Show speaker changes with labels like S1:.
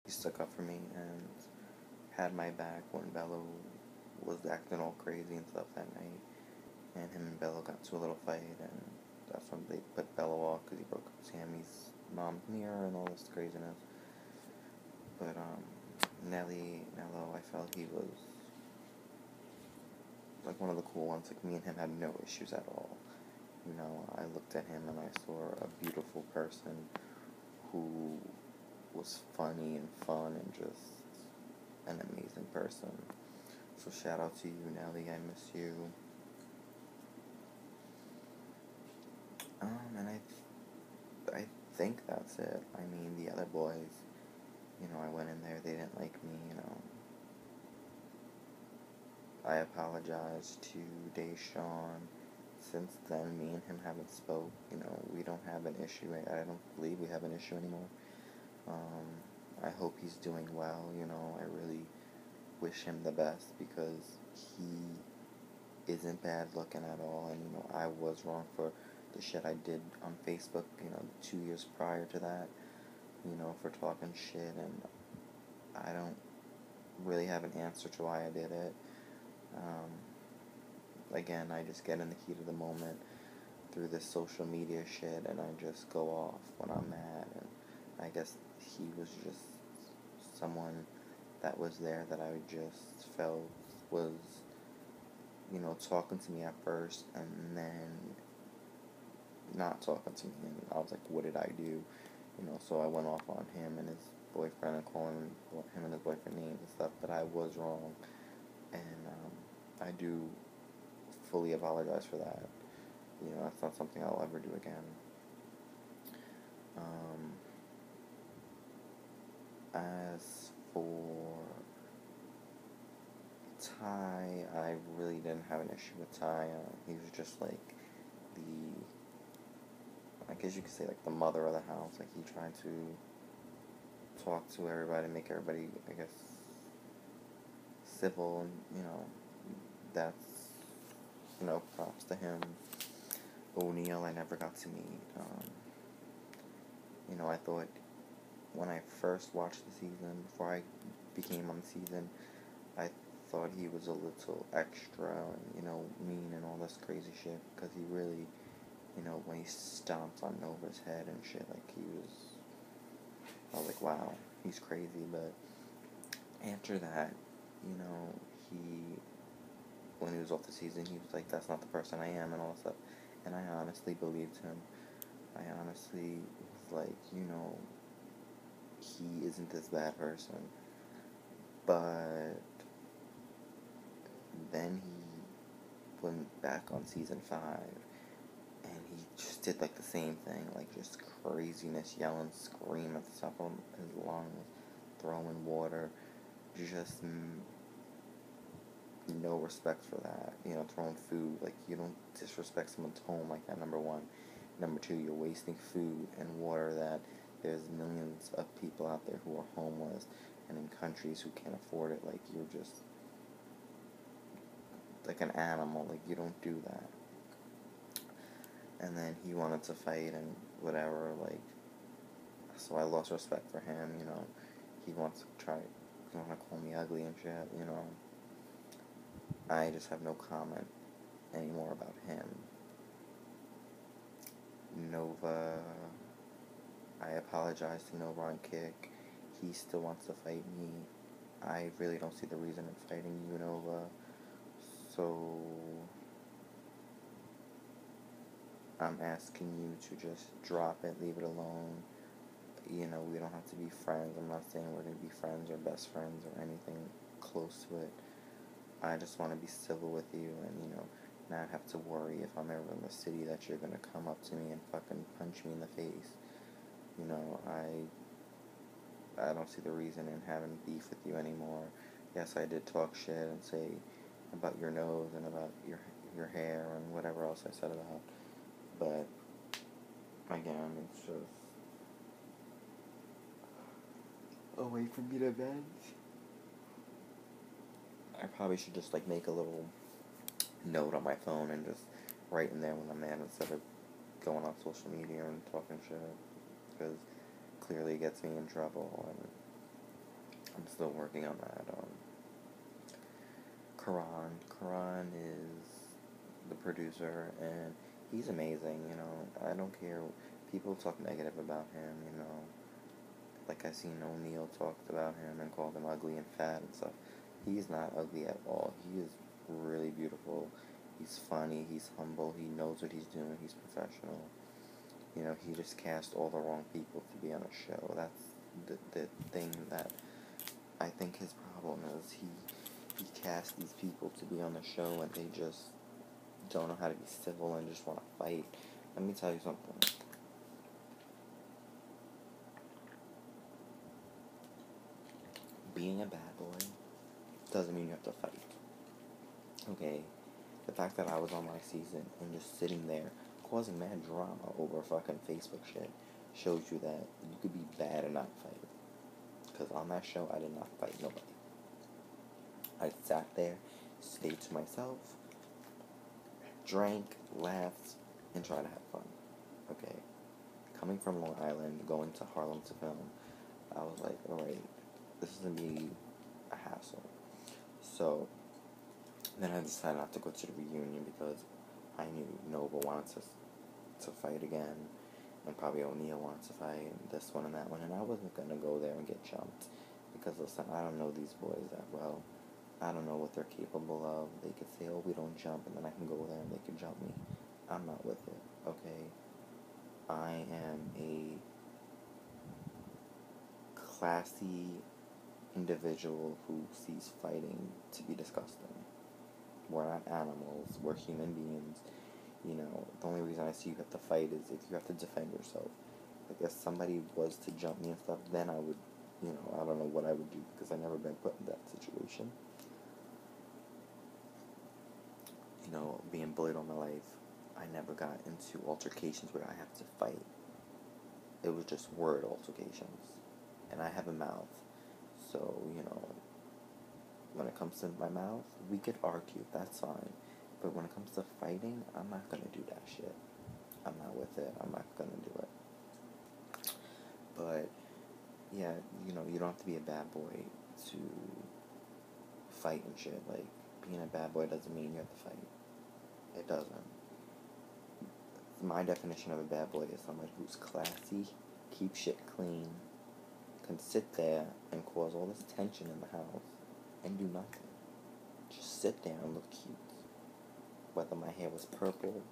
S1: He stuck up for me and had my back when Bello was acting all crazy and stuff that night. And him and Bello got into a little fight, and that's when they put Bello off because he broke up Sammy's mom's mirror and all this craziness. But Nello, I felt he was like one of the cool ones. Like, me and him had no issues at all. You know, I looked at him and I saw a beautiful person who was funny and fun and just an amazing person. So shout out to you, Nelly. I miss you. And I think that's it. I mean, the other boys, you know, I went in there, they didn't like me, you know. I apologized to Deshawn. Since then, me and him haven't spoke. You know, we don't have an issue. I don't believe we have an issue anymore. I hope he's doing well. You know, I really wish him the best because he isn't bad looking at all. And, you know, I was wrong for the shit I did on Facebook, you know, 2 years prior to that, you know, for talking shit. And I don't really have an answer to why I did it. Again, I just get in the heat of the moment through this social media shit, and I just go off when I'm mad. And I guess he was just someone that was there that I just felt was, you know, talking to me at first, and then not talking to me, and I was like, what did I do? You know, so I went off on him and his boyfriend and calling him and his boyfriend names and stuff, but I was wrong, and I do fully apologize for that. You know, that's not something I'll ever do again. As for Ty, I really didn't have an issue with Ty. He was just like I guess you could say, like, the mother of the house. Like, he tried to talk to everybody, make everybody, I guess, civil, and, you know, that's, you know, props to him. O'Neal, I never got to meet. You know, I thought when I first watched the season, before I became on the season, I thought he was a little extra and, you know, mean and all this crazy shit, because he really, you know, when he stomps on Nova's head and shit, like, I was like, wow, he's crazy. But after that, you know, when he was off the season, he was like, that's not the person I am and all that stuff, and I honestly believed him. I honestly was like, you know, he isn't this bad person. But then he went back on season 5, and he just did, like, the same thing, like, just craziness, yelling, screaming at the top of his lungs, throwing water, just no respect for that, you know, throwing food, like, you don't disrespect someone's home like that, number one. Number two, you're wasting food and water that there's millions of people out there who are homeless and in countries who can't afford it. Like, you're just like an animal, like, you don't do that. And then he wanted to fight and whatever, like, so I lost respect for him, you know. He wants to call me ugly and shit, you know. I just have no comment anymore about him. Nova, I apologize to Nova on Kick. He still wants to fight me. I really don't see the reason in fighting you, Nova. So I'm asking you to just drop it, leave it alone. You know, we don't have to be friends. I'm not saying we're going to be friends or best friends or anything close to it. I just want to be civil with you and, you know, not have to worry if I'm ever in the city that you're going to come up to me and fucking punch me in the face. You know, I don't see the reason in having beef with you anymore. Yes, I did talk shit and say about your nose and about your hair and whatever else I said about. But again, it's just a way for me to vent. I probably should just, like, make a little note on my phone and just write in there when I'm mad instead of going on social media and talking shit, because clearly it gets me in trouble. And still working on that. Karan is the producer, and he's amazing. You know, I don't care. People talk negative about him. You know, like I seen O'Neal talked about him and called him ugly and fat and stuff. He's not ugly at all. He is really beautiful. He's funny. He's humble. He knows what he's doing. He's professional. You know, he just cast all the wrong people to be on a show. That's the thing that I think his problem is. He cast these people to be on the show, and they just don't know how to be civil and just want to fight. Let me tell you something. Being a bad boy doesn't mean you have to fight. Okay? The fact that I was on my season and just sitting there causing mad drama over fucking Facebook shit shows you that you could be bad and not fight. Because on that show, I did not fight nobody. I sat there, stayed to myself, drank, laughed, and tried to have fun. Okay? Coming from Long Island, going to Harlem to film, I was like, alright, this is going to be a hassle. So, then I decided not to go to the reunion because I knew Nova wanted to fight again, and probably O'Neal wanted to fight, this one and that one, and I wasn't going to go there and get jumped. Because, listen, I don't know these boys that well. I don't know what they're capable of. They could say, oh, we don't jump, and then I can go there and they can jump me. I'm not with it, okay? I am a classy individual who sees fighting to be disgusting. We're not animals. We're human beings. You know, the only reason I see you have to fight is if you have to defend yourself. Like, if somebody was to jump me and stuff, then I would, you know, I don't know what I would do because I've never been put in that situation. You know, being bullied all my life, I never got into altercations where I have to fight. It was just word altercations. And I have a mouth. So, you know, when it comes to my mouth, we could argue, that's fine. But when it comes to fighting, I'm not going to do that shit. I'm not with it. I'm not going to do it. But, yeah, you know, you don't have to be a bad boy to fight and shit. Like, being a bad boy doesn't mean you have to fight. It doesn't. My definition of a bad boy is somebody who's classy, keeps shit clean, can sit there and cause all this tension in the house and do nothing. Just sit there and look cute. Whether my hair was purple,